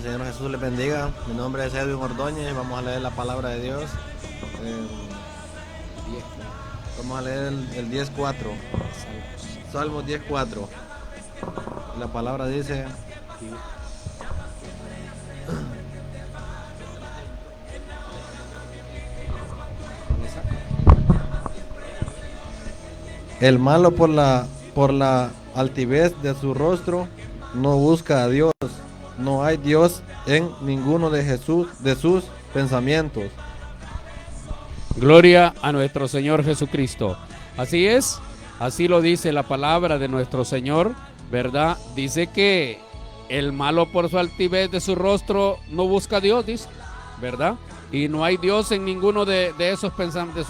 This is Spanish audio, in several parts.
Señor Jesús les bendiga. Mi nombre es Edwin Ordóñez. Vamos a leer la palabra de Dios. Eh, Vamos a leer el 10.4. Salmos 10.4. La palabra dice: el malo por la altivez de su rostro no busca a Dios. No hay Dios en ninguno de sus pensamientos. Gloria a nuestro Señor Jesucristo. Así es, así lo dice la palabra de nuestro Señor, ¿verdad? Dice que el malo por su altivez de su rostro no busca a Dios, dice, ¿verdad? Y no hay Dios en ninguno de sus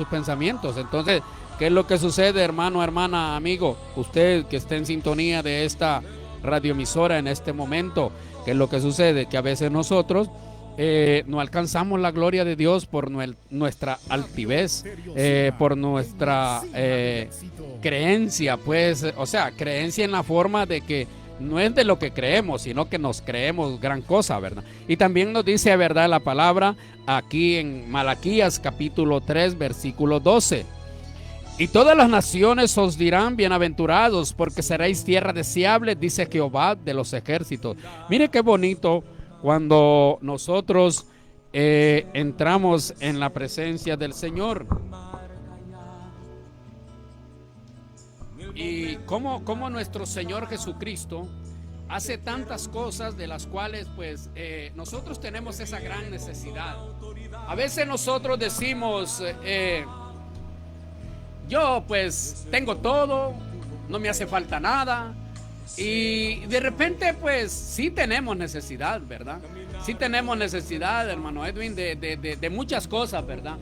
pensamientos. Entonces, ¿qué es lo que sucede, hermano, hermana, amigo? Usted que esté en sintonía de esta radioemisora en este momento, ¿qué es lo que sucede? Que a veces nosotros no alcanzamos la gloria de Dios por nuestra altivez, por nuestra creencia, pues, o sea, creencia en la forma de que no es de lo que creemos, sino que nos creemos gran cosa, ¿verdad? Y también nos dice, ¿verdad?, la palabra aquí en Malaquías capítulo 3, versículo 12. Y todas las naciones os dirán bienaventurados, porque seréis tierra deseable, dice Jehová de los ejércitos. Mire qué bonito cuando nosotros entramos en la presencia del Señor. Y cómo nuestro Señor Jesucristo hace tantas cosas de las cuales pues nosotros tenemos esa gran necesidad. A veces nosotros decimos, yo pues tengo todo, no me hace falta nada. Y de repente pues sí tenemos necesidad, ¿verdad? Sí tenemos necesidad, hermano Edwin, de muchas cosas, ¿verdad?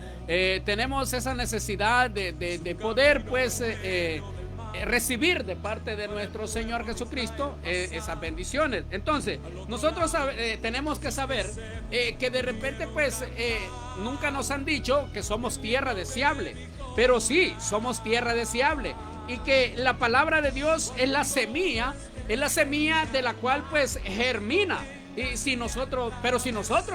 Tenemos esa necesidad de poder pues recibir de parte de nuestro Señor Jesucristo esas bendiciones. Entonces nosotros tenemos que saber que de repente pues nunca nos han dicho que somos tierra deseable, pero sí somos tierra deseable, y que la palabra de Dios es la semilla de la cual pues germina. Y si nosotros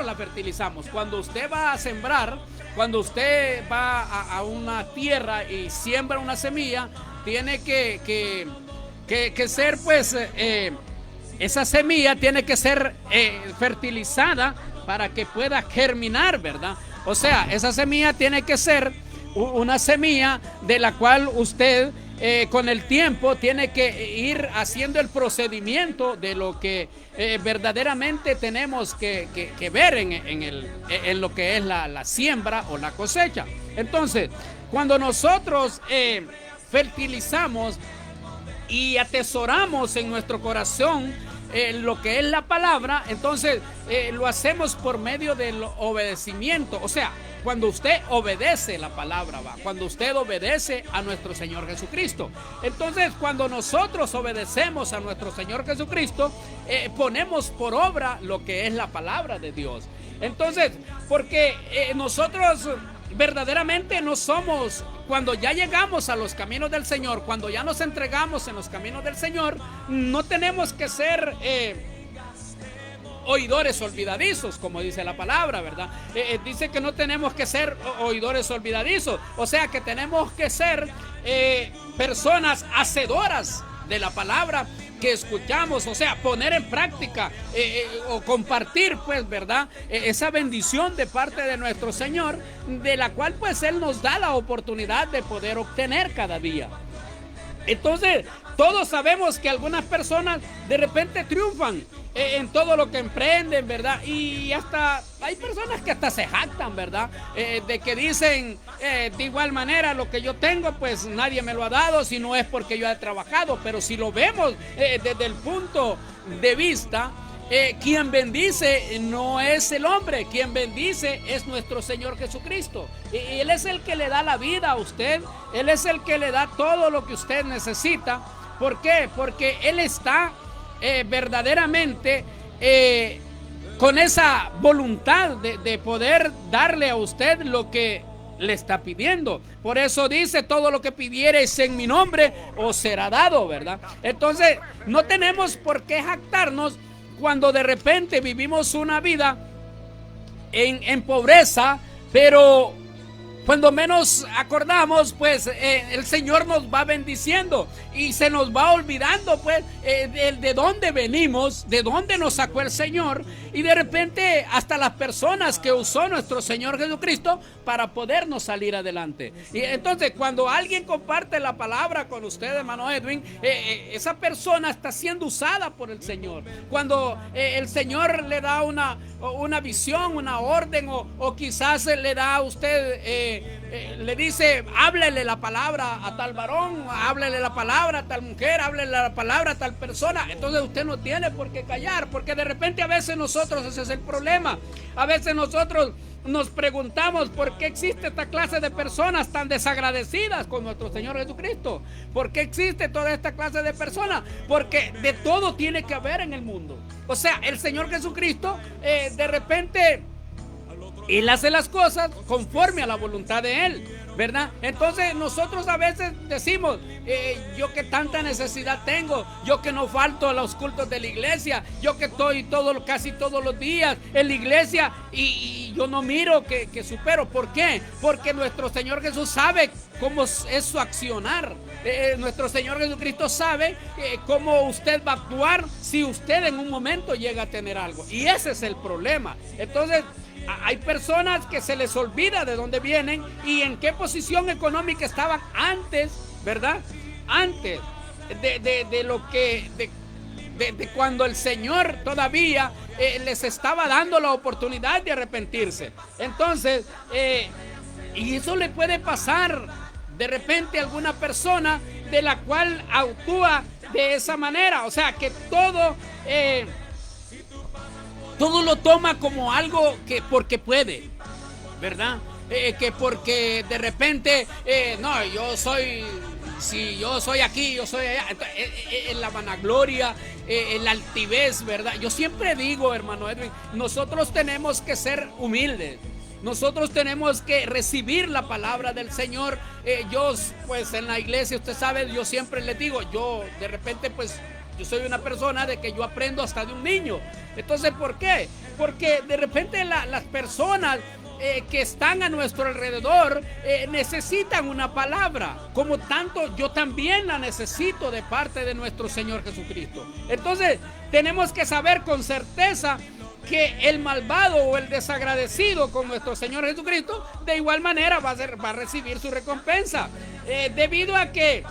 la fertilizamos, cuando usted va a sembrar, cuando usted va a una tierra y siembra una semilla, tiene que ser pues esa semilla tiene que ser fertilizada para que pueda germinar, ¿verdad? O sea, esa semilla tiene que ser una semilla de la cual usted con el tiempo tiene que ir haciendo el procedimiento de lo que verdaderamente tenemos que ver en lo que es la siembra o la cosecha. Entonces, cuando nosotros fertilizamos y atesoramos en nuestro corazón lo que es la palabra, entonces lo hacemos por medio del obedecimiento. O sea, cuando usted obedece la palabra, cuando usted obedece a nuestro Señor Jesucristo. Entonces, cuando nosotros obedecemos a nuestro Señor Jesucristo, ponemos por obra lo que es la palabra de Dios. Entonces, porque nosotros verdaderamente no somos, cuando ya llegamos a los caminos del Señor, cuando ya nos entregamos en los caminos del Señor, no tenemos que ser oidores olvidadizos, como dice la palabra, ¿verdad? Dice que no tenemos que ser oidores olvidadizos, o sea que tenemos que ser personas hacedoras de la palabra que escuchamos, o sea, poner en práctica o compartir, pues, ¿verdad? Esa bendición de parte de nuestro Señor, de la cual pues Él nos da la oportunidad de poder obtener cada día. Entonces, todos sabemos que algunas personas de repente triunfan en todo lo que emprenden, ¿verdad? Y hasta hay personas que hasta se jactan, ¿verdad? De que dicen, de igual manera, lo que yo tengo, pues nadie me lo ha dado, si no es porque yo he trabajado. Pero si lo vemos desde el punto de vista, quien bendice no es el hombre, quien bendice es nuestro Señor Jesucristo. Y Él es el que le da la vida a usted, Él es el que le da todo lo que usted necesita. ¿Por qué? Porque Él está verdaderamente con esa voluntad de poder darle a usted lo que le está pidiendo. Por eso dice, todo lo que pidiereis en mi nombre os será dado, ¿verdad? Entonces no tenemos por qué jactarnos cuando de repente vivimos una vida en pobreza, pero cuando menos acordamos, pues el Señor nos va bendiciendo y se nos va olvidando, pues, de dónde venimos, de dónde nos sacó el Señor, y de repente hasta las personas que usó nuestro Señor Jesucristo para podernos salir adelante. Y entonces, cuando alguien comparte la palabra con usted, hermano Edwin, esa persona está siendo usada por el Señor. Cuando el Señor le da una visión, una orden, o quizás le da a usted, le dice, háblele la palabra a tal varón, háblele la palabra a tal mujer, háblele la palabra a tal persona. Entonces usted no tiene por qué callar, porque de repente a veces nosotros, ese es el problema, a veces nosotros nos preguntamos por qué existe esta clase de personas tan desagradecidas con nuestro Señor Jesucristo. ¿Por qué existe toda esta clase de personas? Porque de todo tiene que haber en el mundo. O sea, el Señor Jesucristo de repente Él hace las cosas conforme a la voluntad de Él, ¿verdad? Entonces nosotros a veces decimos, yo que tanta necesidad tengo, yo que no falto a los cultos de la iglesia, yo que estoy casi todos los días en la iglesia y yo no miro que supero. ¿Por qué? Porque nuestro Señor Jesús sabe cómo es su accionar. Nuestro Señor Jesucristo sabe cómo usted va a actuar si usted en un momento llega a tener algo. Y ese es el problema. Entonces, hay personas que se les olvida de dónde vienen y en qué posición económica estaban antes, ¿verdad? Antes de lo que de cuando el Señor todavía les estaba dando la oportunidad de arrepentirse. Entonces, y eso le puede pasar de repente a alguna persona de la cual actúa de esa manera. O sea, que todo lo toma como algo que porque puede, ¿verdad? Que porque de repente, no, yo soy aquí, yo soy allá. En la vanagloria, en la altivez, ¿verdad? Yo siempre digo, hermano Edwin, nosotros tenemos que ser humildes. Nosotros tenemos que recibir la palabra del Señor. Yo, pues en la iglesia, usted sabe, yo siempre les digo, yo de repente, pues, yo soy una persona de que yo aprendo hasta de un niño. Entonces, ¿por qué? Porque de repente las personas que están a nuestro alrededor necesitan una palabra. Como tanto, yo también la necesito de parte de nuestro Señor Jesucristo. Entonces, tenemos que saber con certeza que el malvado o el desagradecido con nuestro Señor Jesucristo de igual manera va a recibir su recompensa. Debido a que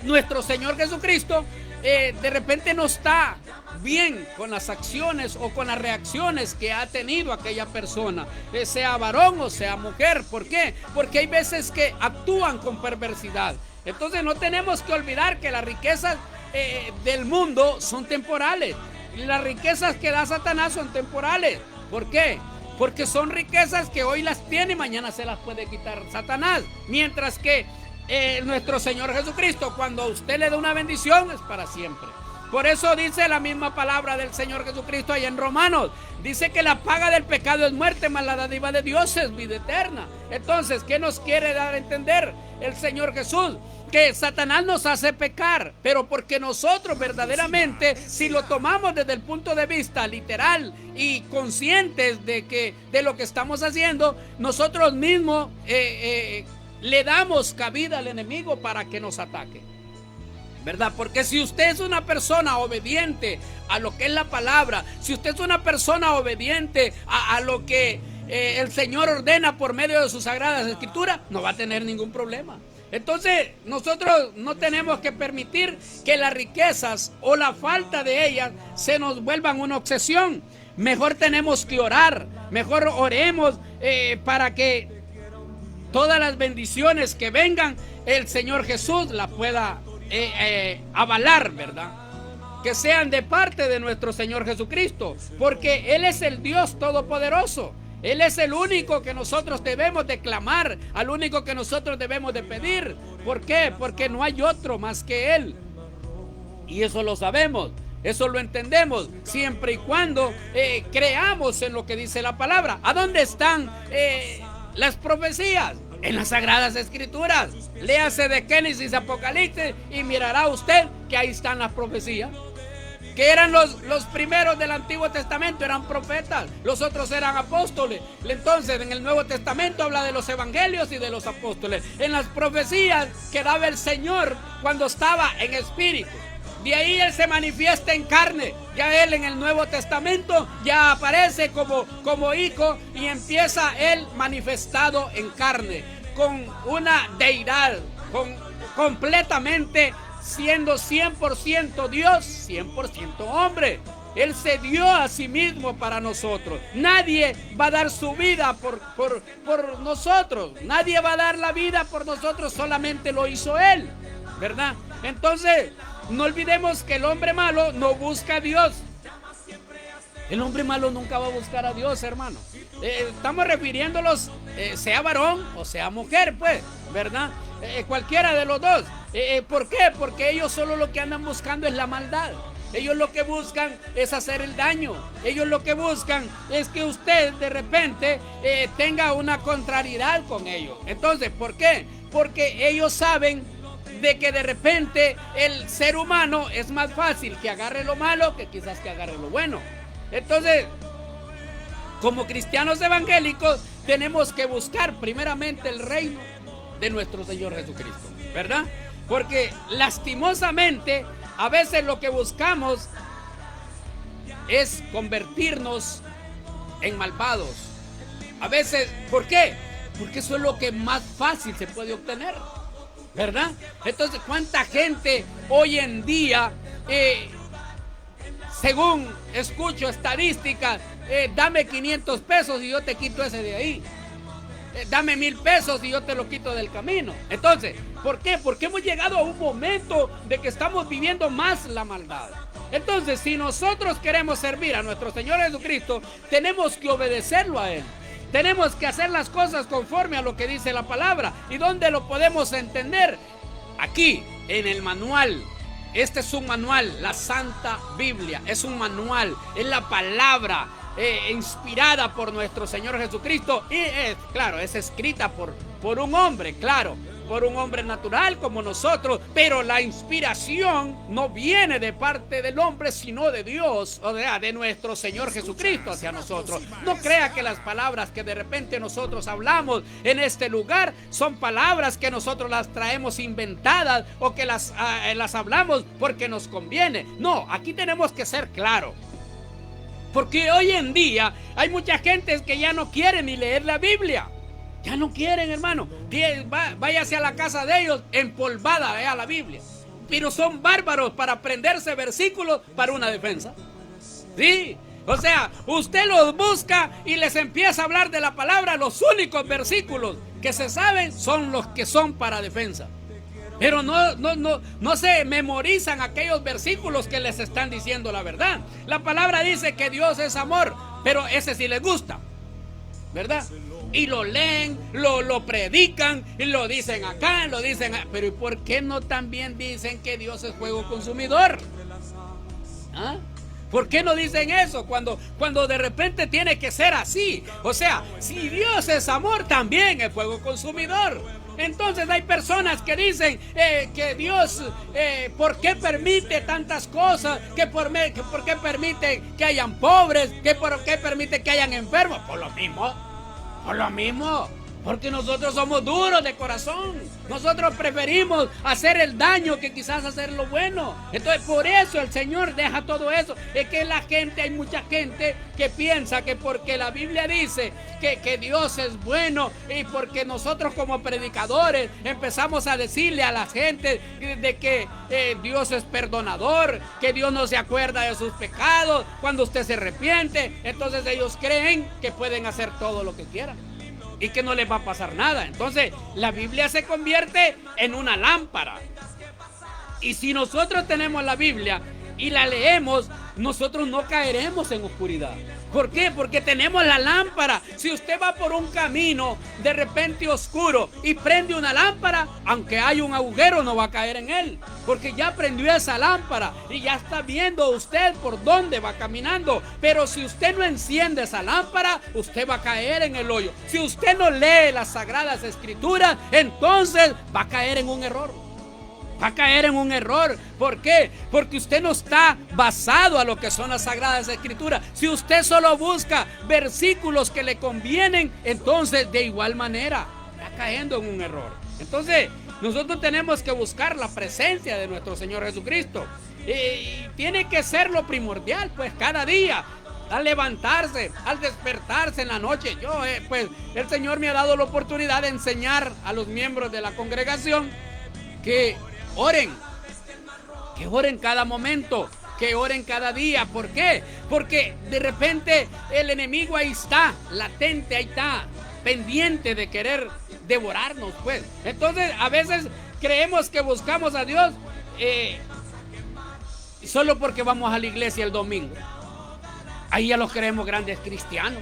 nuestro Señor Jesucristo de repente no está bien con las acciones o con las reacciones que ha tenido aquella persona, sea varón o sea mujer. ¿Por qué? Porque hay veces que actúan con perversidad. Entonces no tenemos que olvidar que las riquezas del mundo son temporales. Las riquezas que da Satanás son temporales. ¿Por qué? Porque son riquezas que hoy las tiene y mañana se las puede quitar Satanás. Mientras que nuestro Señor Jesucristo, cuando a usted le da una bendición, es para siempre. Por eso dice la misma palabra del Señor Jesucristo allá en Romanos. Dice que la paga del pecado es muerte, mas la dádiva de Dios es vida eterna. Entonces, ¿qué nos quiere dar a entender el Señor Jesús? Que Satanás nos hace pecar, pero porque nosotros verdaderamente, si lo tomamos desde el punto de vista literal y conscientes de lo que estamos haciendo, nosotros mismos le damos cabida al enemigo para que nos ataque, ¿verdad? Porque si usted es una persona obediente a lo que es la palabra, si usted es una persona obediente a lo que el Señor ordena por medio de sus sagradas escrituras, no va a tener ningún problema. Entonces nosotros no tenemos que permitir que las riquezas o la falta de ellas se nos vuelvan una obsesión. Mejor tenemos que orar, mejor oremos para que todas las bendiciones que vengan, el Señor Jesús las pueda avalar, ¿verdad? Que sean de parte de nuestro Señor Jesucristo, porque Él es el Dios Todopoderoso. Él es el único que nosotros debemos de clamar, al único que nosotros debemos de pedir. ¿Por qué? Porque no hay otro más que Él. Y eso lo sabemos, eso lo entendemos, siempre y cuando creamos en lo que dice la palabra. ¿A dónde están las profecías? En las Sagradas Escrituras. Léase de Génesis, Apocalipsis y mirará usted que ahí están las profecías. que eran los primeros del Antiguo Testamento, eran profetas, los otros eran apóstoles. Entonces en el Nuevo Testamento habla de los evangelios y de los apóstoles, en las profecías que daba el Señor cuando estaba en espíritu. De ahí Él se manifiesta en carne. Ya Él en el Nuevo Testamento ya aparece como hijo y empieza Él manifestado en carne, con una deidad, completamente siendo 100% Dios, 100% hombre. Él se dio a sí mismo para nosotros. Nadie va a dar su vida por nosotros. Nadie va a dar la vida por nosotros, solamente lo hizo Él, ¿verdad? Entonces, no olvidemos que el hombre malo no busca a Dios. El hombre malo nunca va a buscar a Dios, hermano. Estamos refiriéndolos, sea varón o sea mujer, pues, ¿verdad? Cualquiera de los dos. ¿Por qué? Porque ellos solo lo que andan buscando es la maldad. Ellos lo que buscan es hacer el daño. Ellos lo que buscan es que usted de repente tenga una contrariedad con ellos. Entonces, ¿por qué? Porque ellos saben de que de repente el ser humano es más fácil que agarre lo malo que quizás que agarre lo bueno. Entonces, como cristianos evangélicos, tenemos que buscar primeramente el reino de nuestro Señor Jesucristo, ¿verdad? Porque lastimosamente a veces lo que buscamos es convertirnos en malvados. A veces, ¿por qué? Porque eso es lo que más fácil se puede obtener, ¿verdad? Entonces, ¿cuánta gente hoy en día, según escucho estadísticas, dame 500 pesos y yo te quito ese de ahí? Dame 1000 pesos y yo te lo quito del camino. Entonces, ¿por qué? Porque hemos llegado a un momento de que estamos viviendo más la maldad. Entonces, si nosotros queremos servir a nuestro Señor Jesucristo, tenemos que obedecerlo a Él. Tenemos que hacer las cosas conforme a lo que dice la palabra. ¿Y dónde lo podemos entender? Aquí, en el manual. Este es un manual, la Santa Biblia. Es un manual, es la palabra inspirada por nuestro Señor Jesucristo. Y claro, es escrita por un hombre, claro, por un hombre natural como nosotros, pero la inspiración no viene de parte del hombre, sino de Dios, o sea, de nuestro Señor Jesucristo hacia nosotros. No crea que las palabras que de repente nosotros hablamos en este lugar son palabras que nosotros las traemos inventadas o que las hablamos porque nos conviene. No, aquí tenemos que ser claros. Porque hoy en día hay mucha gente que ya no quiere ni leer la Biblia. Ya no quieren, hermano. Váyase a la casa de ellos empolvada a la Biblia. Pero son bárbaros para aprenderse versículos para una defensa. Sí, o sea, usted los busca y les empieza a hablar de la palabra. Los únicos versículos que se saben son los que son para defensa. Pero no se memorizan aquellos versículos que les están diciendo la verdad. La palabra dice que Dios es amor, pero ese sí les gusta, ¿verdad? Y lo leen, lo predican, y lo dicen acá, lo dicen acá. Pero ¿y por qué no también dicen que Dios es fuego consumidor? ¿Ah? ¿Por qué no dicen eso cuando de repente tiene que ser así? O sea, si Dios es amor, también es fuego consumidor. Entonces hay personas que dicen que Dios, ¿por qué permite tantas cosas? ¿Por qué permite que hayan pobres? ¿Por qué permite que hayan enfermos? Por lo mismo. Porque nosotros somos duros de corazón. Nosotros preferimos hacer el daño que quizás hacer lo bueno. Entonces por eso el Señor deja todo eso. Es que hay mucha gente que piensa que porque la Biblia dice que Dios es bueno, y porque nosotros como predicadores empezamos a decirle a la gente de que Dios es perdonador, que Dios no se acuerda de sus pecados cuando usted se arrepiente, entonces ellos creen que pueden hacer todo lo que quieran y que no les va a pasar nada. Entonces la Biblia se convierte en una lámpara. Y si nosotros tenemos la Biblia y la leemos, nosotros no caeremos en oscuridad. ¿Por qué? Porque tenemos la lámpara. Si usted va por un camino de repente oscuro y prende una lámpara, aunque haya un agujero, no va a caer en él, porque ya prendió esa lámpara y ya está viendo usted por dónde va caminando. Pero si usted no enciende esa lámpara, usted va a caer en el hoyo. Si usted no lee las Sagradas Escrituras, entonces va a caer en un error. Va a caer en un error. ¿Por qué? Porque usted no está basado a lo que son las Sagradas Escrituras. Si usted solo busca versículos que le convienen, entonces de igual manera está cayendo en un error. Entonces nosotros tenemos que buscar la presencia de nuestro Señor Jesucristo. Y tiene que ser lo primordial, pues cada día. Al levantarse, al despertarse en la noche. Pues el Señor me ha dado la oportunidad de enseñar a los miembros de la congregación que oren cada momento, que oren cada día. ¿Por qué? Porque de repente el enemigo ahí está, latente, ahí está, pendiente de querer devorarnos, pues. Entonces a veces creemos que buscamos a Dios solo porque vamos a la iglesia el domingo. Ahí ya los creemos grandes cristianos,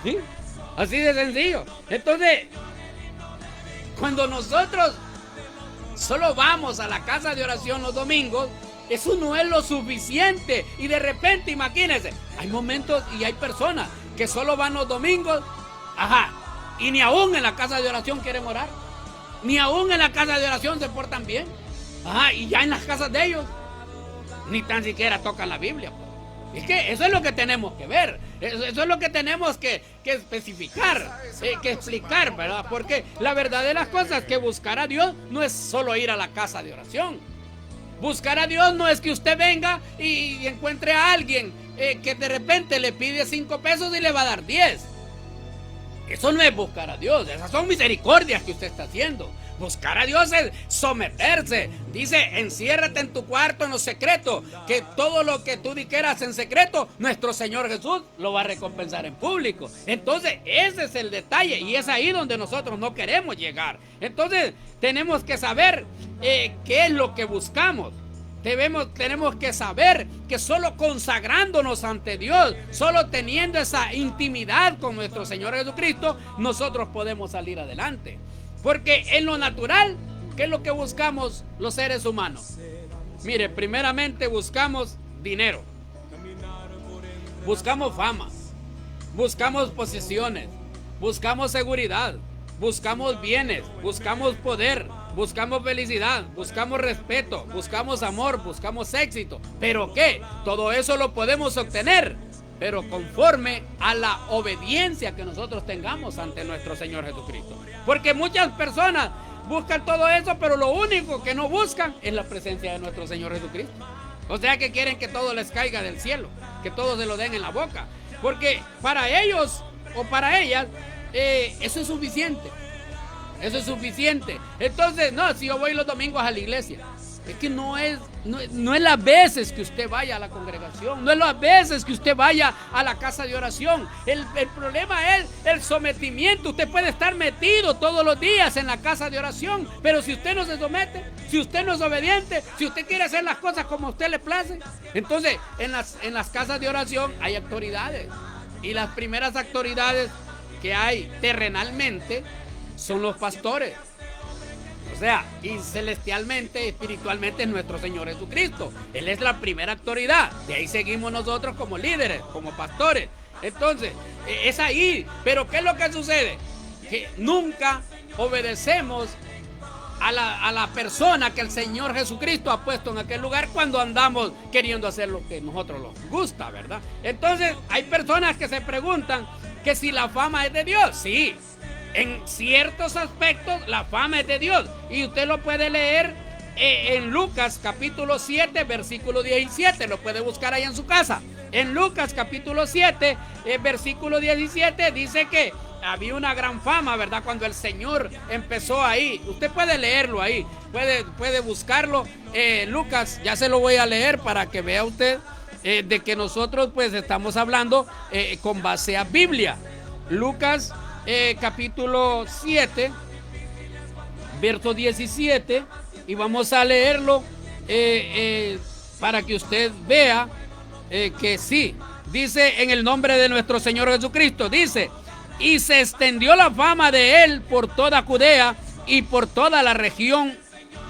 ¿sí? Así de sencillo. Entonces, cuando nosotros solo vamos a la casa de oración los domingos, eso no es lo suficiente. Y de repente, imagínense, hay momentos y hay personas que solo van los domingos, y ni aún en la casa de oración quieren orar, ni aún en la casa de oración se portan bien, y ya en las casas de ellos ni tan siquiera tocan la Biblia. Es que eso es lo que tenemos que ver, eso es lo que tenemos que especificar, que explicar, ¿verdad? Porque la verdad de las cosas es que buscar a Dios no es solo ir a la casa de oración. Buscar a Dios no es que usted venga y encuentre a alguien que de repente le pide 5 pesos y le va a dar 10. Eso no es buscar a Dios, esas son misericordias que usted está haciendo. Buscar a Dios es someterse. Dice, enciérrate en tu cuarto en lo secreto, que todo lo que tú dijeras en secreto, nuestro Señor Jesús lo va a recompensar en público. Entonces, ese es el detalle y es ahí donde nosotros no queremos llegar. Entonces, tenemos que saber qué es lo que buscamos. Tenemos que saber que solo consagrándonos ante Dios, solo teniendo esa intimidad con nuestro Señor Jesucristo, nosotros podemos salir adelante. Porque en lo natural, ¿qué es lo que buscamos los seres humanos? Mire, primeramente buscamos dinero, buscamos fama, buscamos posesiones, buscamos seguridad, buscamos bienes, buscamos poder, buscamos felicidad, buscamos respeto, buscamos amor, buscamos éxito. ¿Pero qué? Todo eso lo podemos obtener, pero conforme a la obediencia que nosotros tengamos ante nuestro Señor Jesucristo. Porque muchas personas buscan todo eso, pero lo único que no buscan es la presencia de nuestro Señor Jesucristo. O sea que quieren que todo les caiga del cielo, que todo se lo den en la boca. Porque para ellos o para ellas, eso es suficiente. Eso es suficiente. Entonces, no, si yo voy los domingos a la iglesia, es que no es las veces que usted vaya a la congregación, no es las veces que usted vaya a la casa de oración. El problema es el sometimiento. Usted puede estar metido todos los días en la casa de oración, pero si usted no se somete, si usted no es obediente, si usted quiere hacer las cosas como a usted le place, entonces en las casas de oración hay autoridades. Y las primeras autoridades que hay terrenalmente son los pastores. O sea, y celestialmente, espiritualmente es nuestro Señor Jesucristo. Él es la primera autoridad. De ahí seguimos nosotros como líderes, como pastores. Entonces, es ahí. Pero ¿qué es lo que sucede? Que nunca obedecemos a la persona que el Señor Jesucristo ha puesto en aquel lugar cuando andamos queriendo hacer lo que a nosotros nos gusta, ¿verdad? Entonces, hay personas que se preguntan que si la fama es de Dios. Sí. En ciertos aspectos la fama es de Dios. Y usted lo puede leer en Lucas capítulo 7, versículo 17. Lo puede buscar ahí en su casa. En Lucas capítulo 7, versículo 17 dice que había una gran fama, ¿verdad? Cuando el Señor empezó ahí. Usted puede leerlo ahí. Puede buscarlo. Lucas, ya se lo voy a leer para que vea usted de que nosotros pues estamos hablando con base a Biblia. Lucas capítulo 7, verso 17, y vamos a leerlo para que usted vea que sí, dice en el nombre de nuestro Señor Jesucristo, dice, y se extendió la fama de él por toda Judea y por toda la región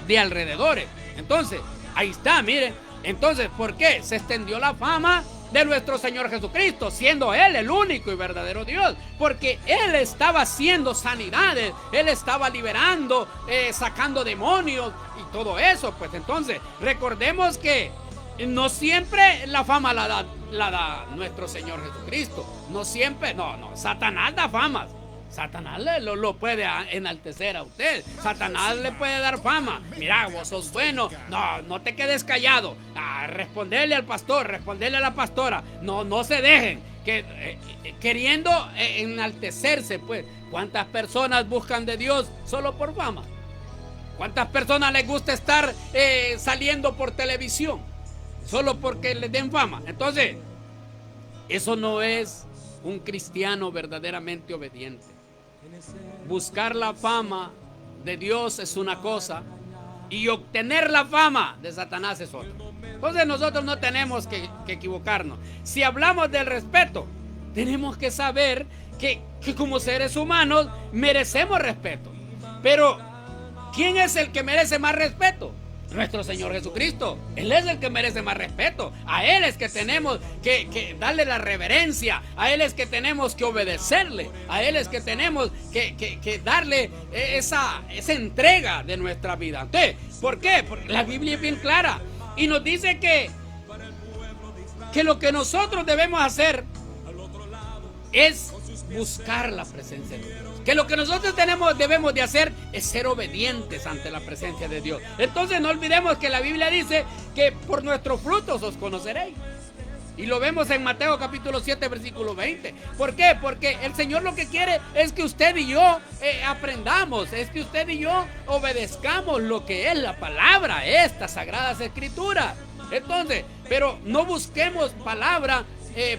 de alrededores. Entonces, ahí está, mire. Entonces, ¿por qué? Se extendió la fama de nuestro Señor Jesucristo, siendo Él el único y verdadero Dios, porque Él estaba haciendo sanidades, Él estaba liberando, sacando demonios y todo eso. Pues entonces recordemos que no siempre la fama la da nuestro Señor Jesucristo, no siempre, no, Satanás da fama. Satanás lo puede enaltecer a usted. Satanás le puede dar fama. Mira, vos sos bueno. No te quedes callado. Responderle al pastor, responderle a la pastora. No se dejen queriendo enaltecerse, pues. ¿Cuántas personas buscan de Dios solo por fama? ¿Cuántas personas les gusta estar saliendo por televisión solo porque les den fama? Entonces, eso no es un cristiano verdaderamente obediente. Buscar la fama de Dios es una cosa y obtener la fama de Satanás es otra. Entonces nosotros no tenemos que equivocarnos. Si hablamos del respeto, tenemos que saber que como seres humanos merecemos respeto. Pero ¿quién es el que merece más respeto? Nuestro Señor Jesucristo. Él es el que merece más respeto. A Él es que tenemos que darle la reverencia. A Él es que tenemos que obedecerle. A Él es que tenemos que darle esa entrega de nuestra vida. Entonces, ¿por qué? Porque la Biblia es bien clara y nos dice que lo que nosotros debemos hacer es buscar la presencia de Dios. Que lo que nosotros debemos de hacer es ser obedientes ante la presencia de Dios. Entonces no olvidemos que la Biblia dice que por nuestros frutos os conoceréis. Y lo vemos en Mateo capítulo 7 versículo 20. ¿Por qué? Porque el Señor lo que quiere es que usted y yo aprendamos, es que usted y yo obedezcamos lo que es la palabra, estas sagradas escrituras. Entonces, pero no busquemos palabra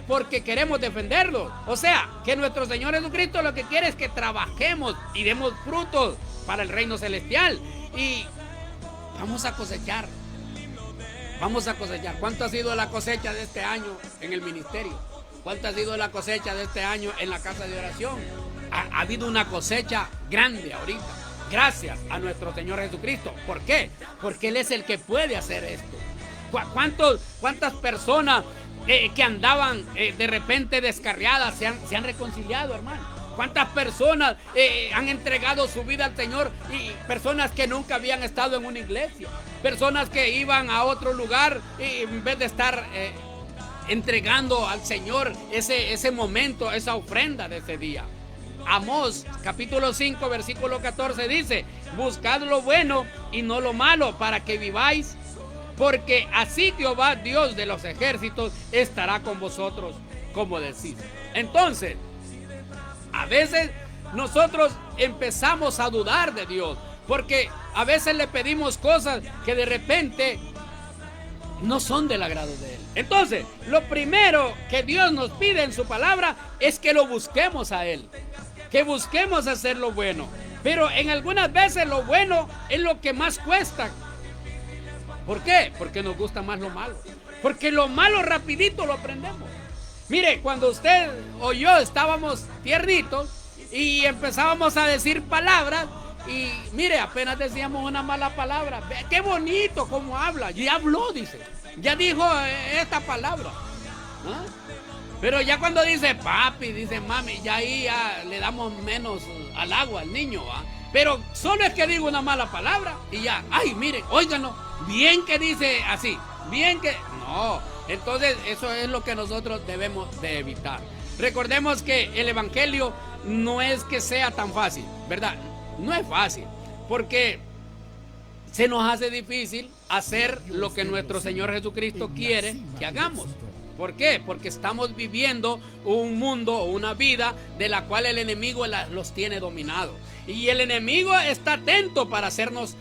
porque queremos defenderlo. O sea, que nuestro Señor Jesucristo lo que quiere es que trabajemos y demos frutos para el reino celestial. Y vamos a cosechar. Vamos a cosechar. ¿Cuánto ha sido la cosecha de este año en el ministerio? ¿Cuánto ha sido la cosecha de este año en la casa de oración? Ha habido una cosecha grande ahorita, gracias a nuestro Señor Jesucristo. ¿Por qué? Porque Él es el que puede hacer esto. ¿Cuántas personas que andaban de repente descarriadas se han reconciliado, hermano? ¿Cuántas personas han entregado su vida al Señor? Y personas que nunca habían estado en una iglesia, personas que iban a otro lugar y en vez de estar entregando al Señor ese momento, esa ofrenda de ese día. Amós capítulo 5 versículo 14 dice: buscad lo bueno y no lo malo, para que viváis, porque así Jehová Dios de los ejércitos estará con vosotros, como decís. Entonces, a veces nosotros empezamos a dudar de Dios, porque a veces le pedimos cosas que de repente no son del agrado de Él. Entonces, lo primero que Dios nos pide en su palabra es que lo busquemos a Él, que busquemos hacer lo bueno. Pero en algunas veces lo bueno es lo que más cuesta. ¿Por qué? Porque nos gusta más lo malo. Porque lo malo rapidito lo aprendemos. Mire, cuando usted o yo estábamos tiernitos y empezábamos a decir palabras, y mire, apenas decíamos una mala palabra, qué bonito cómo habla, ya habló, dice, ya dijo esta palabra, ¿ah? Pero ya cuando dice papi, dice mami, ya ahí ya le damos menos al agua al niño, ¿ah? Pero solo es que digo una mala palabra y ya, ay, miren, óiganlo, bien que dice así, bien que, no. Entonces eso es lo que nosotros debemos de evitar. Recordemos que el evangelio no es que sea tan fácil, ¿verdad? No es fácil, porque se nos hace difícil hacer lo que nuestro Señor Jesucristo quiere que hagamos. ¿Por qué? Porque estamos viviendo un mundo o una vida de la cual el enemigo los tiene dominados. Y el enemigo está atento para hacernos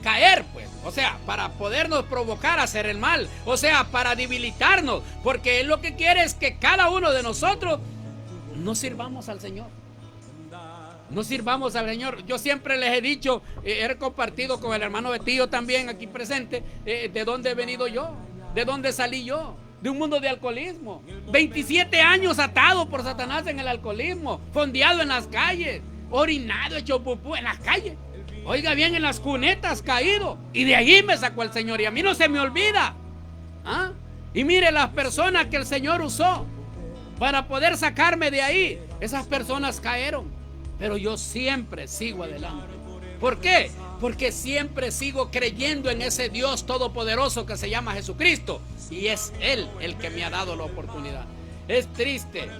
caer, pues. O sea, para podernos provocar a hacer el mal. O sea, para debilitarnos. Porque él lo que quiere es que cada uno de nosotros no sirvamos al Señor. No sirvamos al Señor. Yo siempre les he dicho, he compartido con el hermano Betillo también aquí presente, de dónde he venido yo, de dónde salí yo. De un mundo de alcoholismo, 27 años atado por Satanás en el alcoholismo, fondeado en las calles, orinado, hecho pupú en las calles, oiga bien, en las cunetas caído, y de allí me sacó el Señor, y a mí no se me olvida, ¿ah? Y mire las personas que el Señor usó para poder sacarme de ahí. Esas personas cayeron, pero yo siempre sigo adelante. ¿Por qué? Porque siempre sigo creyendo en ese Dios todopoderoso que se llama Jesucristo. Y es Él el que me ha dado la oportunidad. Es triste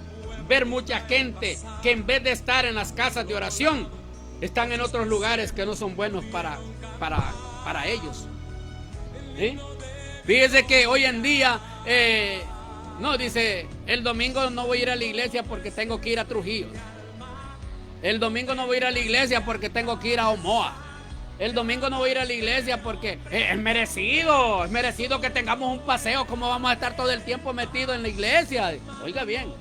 ver mucha gente que en vez de estar en las casas de oración, están en otros lugares que no son buenos para ellos. ¿Sí? Fíjese que hoy en día, no, dice, el domingo no voy a ir a la iglesia porque tengo que ir a Trujillo. El domingo no voy a ir a la iglesia porque tengo que ir a Omoa. El domingo no voy a ir a la iglesia porque es merecido que tengamos un paseo. ¿Cómo vamos a estar todo el tiempo metidos en la iglesia? Oiga bien.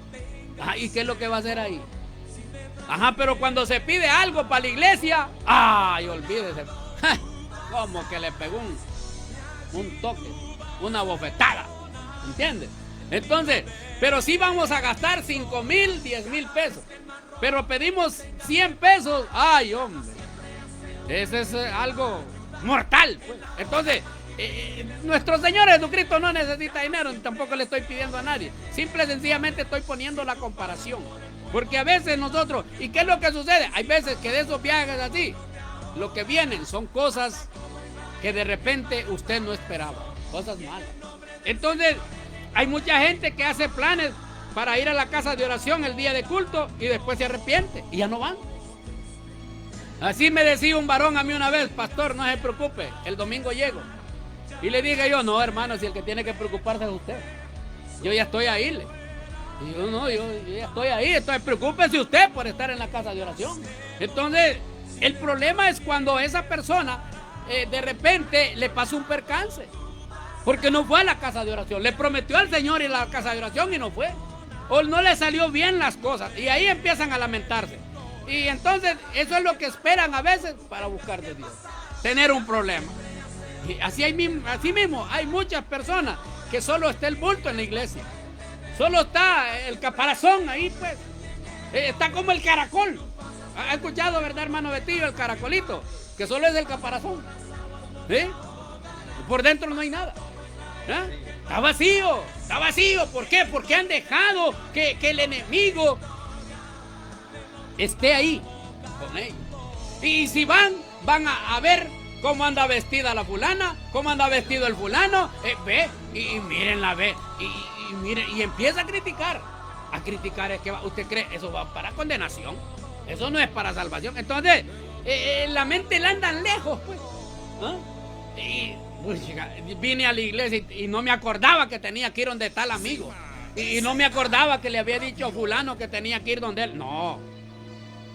Ajá, ¿y qué es lo que va a hacer ahí? Ajá, pero cuando se pide algo para la iglesia, ¡ay, olvídese! Como que le pegó un toque, una bofetada, ¿entiendes? Entonces, pero sí vamos a gastar 5,000, 10,000 pesos, pero pedimos 100 pesos, ¡ay, hombre! Ese es algo mortal, pues. Entonces, nuestro Señor Jesucristo no necesita dinero, ni tampoco le estoy pidiendo a nadie. Simple y sencillamente estoy poniendo la comparación. Porque a veces nosotros, ¿y qué es lo que sucede? Hay veces que de esos viajes así, lo que vienen son cosas que de repente usted no esperaba, cosas malas. Entonces, hay mucha gente que hace planes para ir a la casa de oración el día de culto y después se arrepiente y ya no van. Así me decía un varón a mí una vez: pastor, no se preocupe, el domingo llego. Y le dije yo: no, hermano, si el que tiene que preocuparse es usted. Yo ya estoy ahí. Y yo: no, yo ya estoy ahí, entonces preocúpese usted por estar en la casa de oración. Entonces, el problema es cuando esa persona de repente le pasa un percance, porque no fue a la casa de oración. Le prometió al Señor ir a la casa de oración y no fue. O no le salió bien las cosas. Y ahí empiezan a lamentarse. Y entonces eso es lo que esperan a veces para buscar de Dios, tener un problema. Y así mismo hay muchas personas que solo está el bulto en la iglesia, solo está el caparazón ahí, pues. Está como el caracol. ¿Ha escuchado, verdad, hermano Betillo, el caracolito? Que solo es el caparazón. ¿Sí? Por dentro no hay nada. ¿Eh? Está vacío, está vacío. ¿Por qué? Porque han dejado que el enemigo esté ahí con ellos. Y si van a ver cómo anda vestida la fulana, cómo anda vestido el fulano, ve, y mírenla, ve, y miren, y empieza a criticar. A criticar es que usted cree, eso va para condenación, eso no es para salvación. Entonces, la mente la andan lejos, pues. ¿Ah? Y vine a la iglesia y no me acordaba que tenía que ir donde tal amigo. Y no me acordaba que le había dicho a fulano que tenía que ir donde él. No.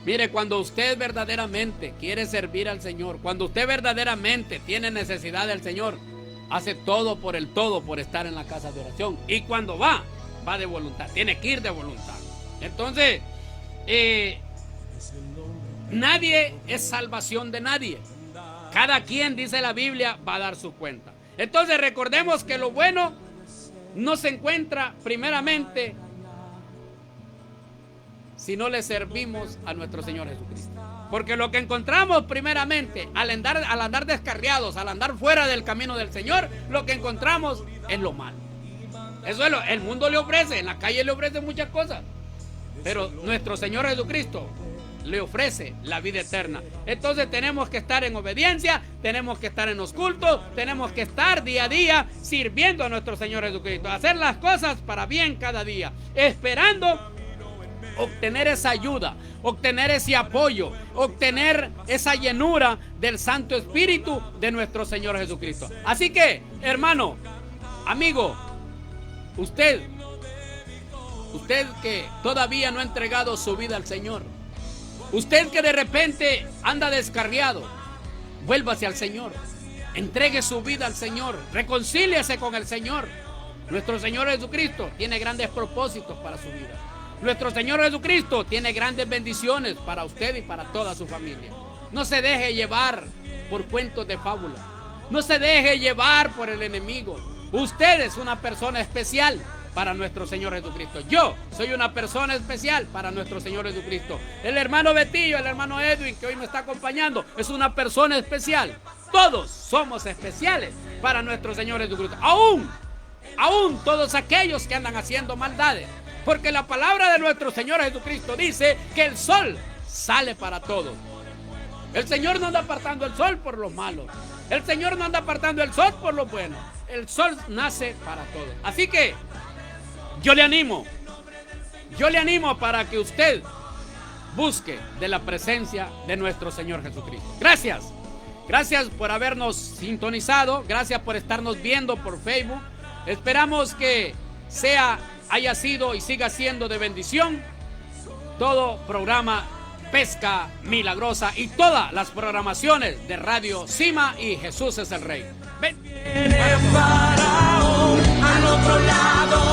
Mire, cuando usted verdaderamente quiere servir al Señor, cuando usted verdaderamente tiene necesidad del Señor, hace todo por estar en la casa de oración. Y cuando va de voluntad, tiene que ir de voluntad. Entonces, nadie es salvación de nadie. Cada quien, dice la Biblia, va a dar su cuenta. Entonces recordemos que lo bueno no se encuentra primeramente si no le servimos a nuestro Señor Jesucristo. Porque lo que encontramos primeramente al andar descarriados, al andar fuera del camino del Señor, lo que encontramos es lo malo. Eso es el mundo le ofrece, en la calle le ofrece muchas cosas, pero nuestro Señor Jesucristo le ofrece la vida eterna. Entonces tenemos que estar en obediencia, tenemos que estar en los cultos, tenemos que estar día a día sirviendo a nuestro Señor Jesucristo, hacer las cosas para bien cada día, esperando obtener esa ayuda, obtener ese apoyo, obtener esa llenura del Santo Espíritu de nuestro Señor Jesucristo. Así que, hermano, amigo, usted que todavía no ha entregado su vida al Señor, usted que de repente anda descarriado, vuélvase al Señor, entregue su vida al Señor, reconcíliese con el Señor. Nuestro Señor Jesucristo tiene grandes propósitos para su vida. Nuestro Señor Jesucristo tiene grandes bendiciones para usted y para toda su familia. No se deje llevar por cuentos de fábula. No se deje llevar por el enemigo. Usted es una persona especial para nuestro Señor Jesucristo. Yo soy una persona especial para nuestro Señor Jesucristo. El hermano Betillo, el hermano Edwin, que hoy me está acompañando, es una persona especial. Todos somos especiales para nuestro Señor Jesucristo. Aún aún todos aquellos que andan haciendo maldades. Porque la palabra de nuestro Señor Jesucristo dice que el sol sale para todos. El Señor no anda apartando el sol por los malos. El Señor no anda apartando el sol por los buenos. El sol nace para todos. Así que yo le animo para que usted busque de la presencia de nuestro Señor Jesucristo. Gracias. Gracias por habernos sintonizado. Gracias por estarnos viendo por Facebook. Esperamos que haya sido y siga siendo de bendición todo programa Pesca Milagrosa y todas las programaciones de Radio Cima y Jesús es el Rey. Ven. Al otro lado